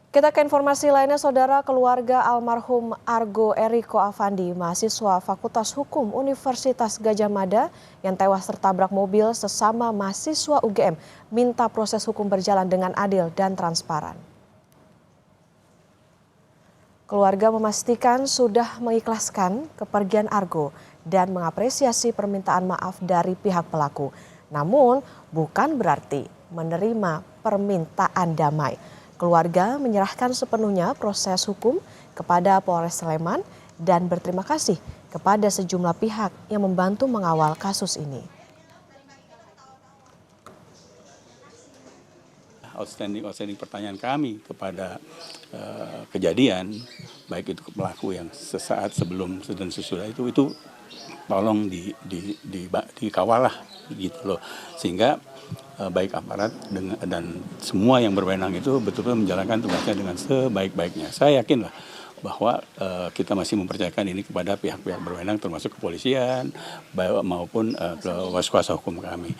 Kita ke informasi lainnya, saudara. Keluarga almarhum Argo Eriko Afandi, mahasiswa Fakultas Hukum Universitas Gadjah Mada yang tewas tertabrak mobil sesama mahasiswa UGM, minta proses hukum berjalan dengan adil dan transparan. Keluarga memastikan sudah mengikhlaskan kepergian Argo dan mengapresiasi permintaan maaf dari pihak pelaku. Namun bukan berarti menerima permintaan damai. Keluarga menyerahkan sepenuhnya proses hukum kepada Polres Sleman dan berterima kasih kepada sejumlah pihak yang membantu mengawal kasus ini. Outstanding pertanyaan kami kepada kejadian, baik itu pelaku yang sesaat sebelum dan sesudah itu tolong dikawal lah gitu loh, sehingga baik aparat dan semua yang berwenang itu betul-betul menjalankan tugasnya dengan sebaik-baiknya. Saya yakin lah bahwa kita masih mempercayakan ini kepada pihak-pihak berwenang, termasuk kepolisian maupun kuasa hukum kami.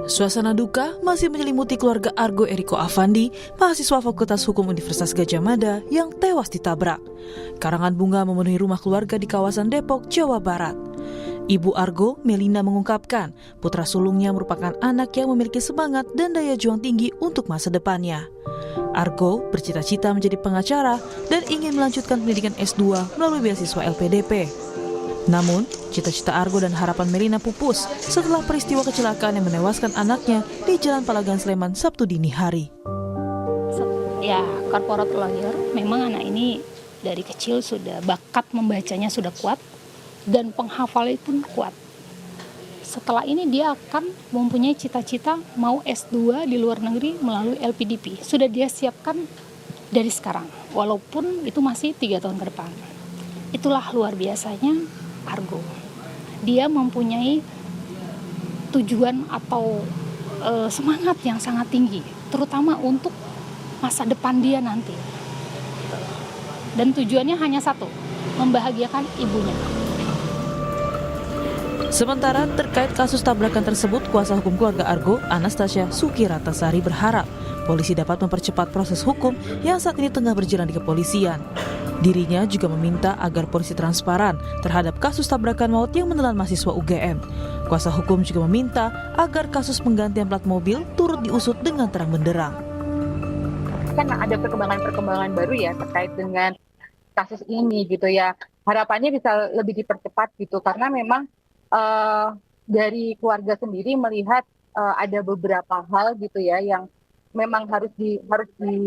Suasana duka masih menyelimuti keluarga Argo Eriko Afandi, mahasiswa Fakultas Hukum Universitas Gadjah Mada yang tewas ditabrak. Karangan bunga memenuhi rumah keluarga di kawasan Depok, Jawa Barat. Ibu Argo, Melina, mengungkapkan putra sulungnya merupakan anak yang memiliki semangat dan daya juang tinggi untuk masa depannya. Argo bercita-cita menjadi pengacara dan ingin melanjutkan pendidikan S2 melalui beasiswa LPDP. Namun, cita-cita Argo dan harapan Melina pupus setelah peristiwa kecelakaan yang menewaskan anaknya di Jalan Palagan Sleman Sabtu dini hari. Ya, corporate lawyer, memang anak ini dari kecil sudah bakat membacanya sudah kuat dan penghafalan pun kuat. Setelah ini dia akan mempunyai cita-cita mau S2 di luar negeri melalui LPDP. Sudah dia siapkan dari sekarang, walaupun itu masih 3 tahun ke depan. Itulah luar biasanya Argo. Dia mempunyai tujuan atau semangat yang sangat tinggi, terutama untuk masa depan dia nanti. Dan tujuannya hanya satu, membahagiakan ibunya. Sementara terkait kasus tabrakan tersebut, kuasa hukum keluarga Argo, Anastasia Sukiratasari, berharap polisi dapat mempercepat proses hukum yang saat ini tengah berjalan di kepolisian. Dirinya juga meminta agar polisi transparan terhadap kasus tabrakan maut yang menelan mahasiswa UGM. Kuasa hukum juga meminta agar kasus penggantian plat mobil turut diusut dengan terang benderang. Kan ada perkembangan-perkembangan baru ya terkait dengan kasus ini gitu ya. Harapannya bisa lebih dipercepat gitu, karena memang dari keluarga sendiri melihat ada beberapa hal gitu ya yang memang harus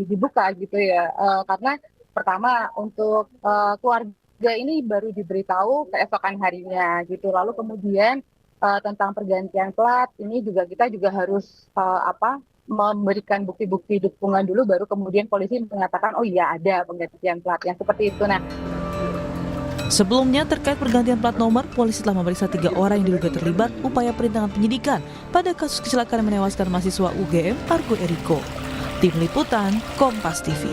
dibuka gitu ya, karena pertama untuk keluarga ini baru diberitahu keesokan harinya gitu, lalu kemudian tentang pergantian plat ini kita juga harus memberikan bukti-bukti dukungan dulu, baru kemudian polisi mengatakan oh iya ada penggantian plat yang seperti itu. Nah, sebelumnya terkait pergantian plat nomor, polisi telah memeriksa 3 orang yang diduga terlibat upaya perintangan penyidikan pada kasus kecelakaan yang menewaskan mahasiswa UGM Argo Eriko. Tim Liputan Kompas TV.